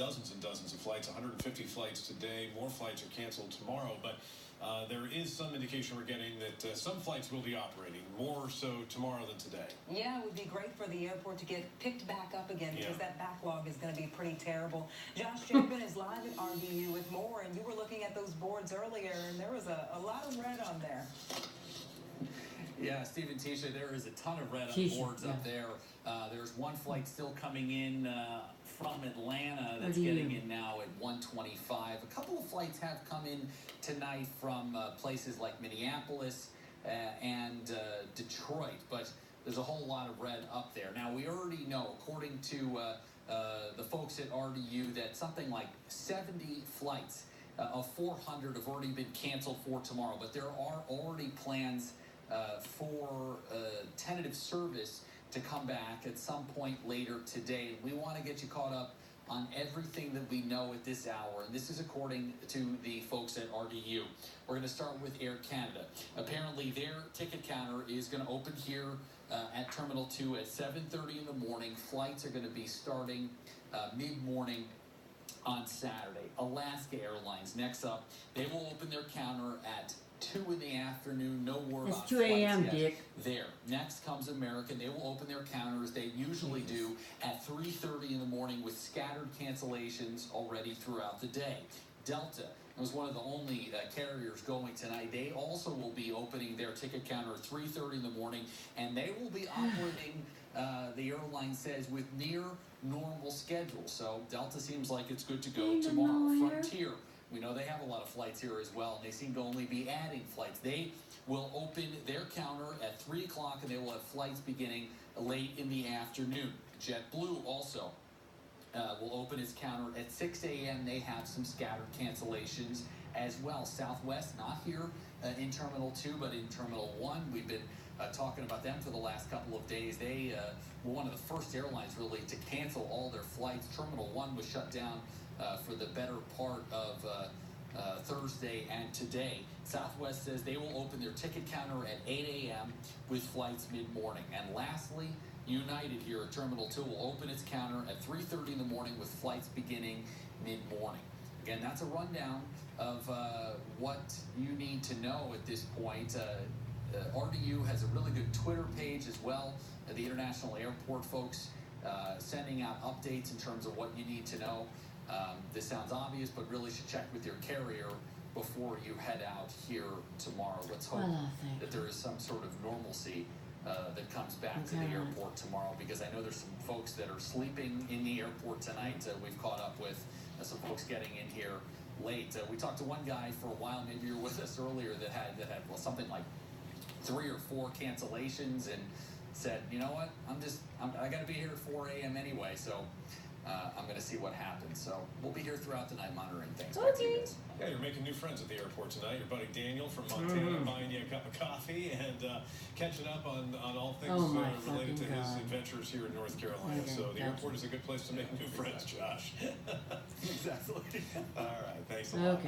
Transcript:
dozens and dozens of flights, 150 flights today. More flights are canceled tomorrow, but there is some indication we're getting that some flights will be operating, more so tomorrow than today. Yeah, it would be great for the airport to get picked back up again because that backlog is going to be pretty terrible. Josh Jacobin is live at RDU with more, and you were looking at those boards earlier, and there was a lot of red on there. Yeah, Stephen Tisha, there is a ton of red on boards up there. There's one flight still coming in from Atlanta that's getting in now at 1:25. A couple of flights have come in tonight from places like Minneapolis and Detroit, but there's a whole lot of red up there. Now, we already know, according to the folks at RDU, that something like 70 flights of 400 have already been canceled for tomorrow, but there are already plans for tentative service to come back at some point later today. We want to get you caught up on everything that we know at this hour, and this is according to the folks at RDU. We're going to start with Air Canada. Apparently, their ticket counter is going to open here at Terminal 2 at 7:30 in the morning. Flights are going to be starting mid-morning on Saturday. Alaska Airlines, next up, they will open their counter at 2 in the afternoon. No word on 2 a.m., flights yet. Dick. There. Next comes American. They will open their counters. They usually do at 3:30 in the morning with scattered cancellations already throughout the day. Delta was one of the only carriers going tonight. They also will be opening their ticket counter at 3:30 in the morning, and they will be operating, the airline says, with near normal schedule. So Delta seems like it's good to go tomorrow. Frontier, we know they have a lot of flights here as well, and they seem to only be adding flights. They will open their counter at 3 o'clock, and they will have flights beginning late in the afternoon. JetBlue also will open its counter at 6 a.m. They have some scattered cancellations as well. Southwest, not here in Terminal 2, but in Terminal 1. We've been talking about them for the last couple of days. They were one of the first airlines, really, to cancel all their flights. Terminal 1 was shut down for the better part of Thursday and today. Southwest says they will open their ticket counter at 8 a.m. with flights mid-morning. And lastly, United here at Terminal 2 will open its counter at 3:30 in the morning with flights beginning mid-morning. Again, that's a rundown of what you need to know at this point. RDU has a really good Twitter page as well. The International Airport folks sending out updates in terms of what you need to know. This sounds obvious, but really should check with your carrier before you head out here tomorrow. Let's hope that there is some sort of normalcy that comes back to the airport tomorrow, because I know there's some folks that are sleeping in the airport tonight. We've caught up with some folks getting in here late. We talked to one guy for a while, maybe you were with us earlier, that had something like 3 or 4 cancellations, and said, you know what, I got to be here at 4 a.m. anyway, so I'm going to see what happens. So we'll be here throughout the night monitoring things. Back to you guys. Yeah, you're making new friends at the airport tonight. Your buddy Daniel from Montana buying you a cup of coffee and catching up on all things related to his adventures here in North Carolina. So the airport is a good place to make new friends, Josh. Exactly. All right, thanks a lot.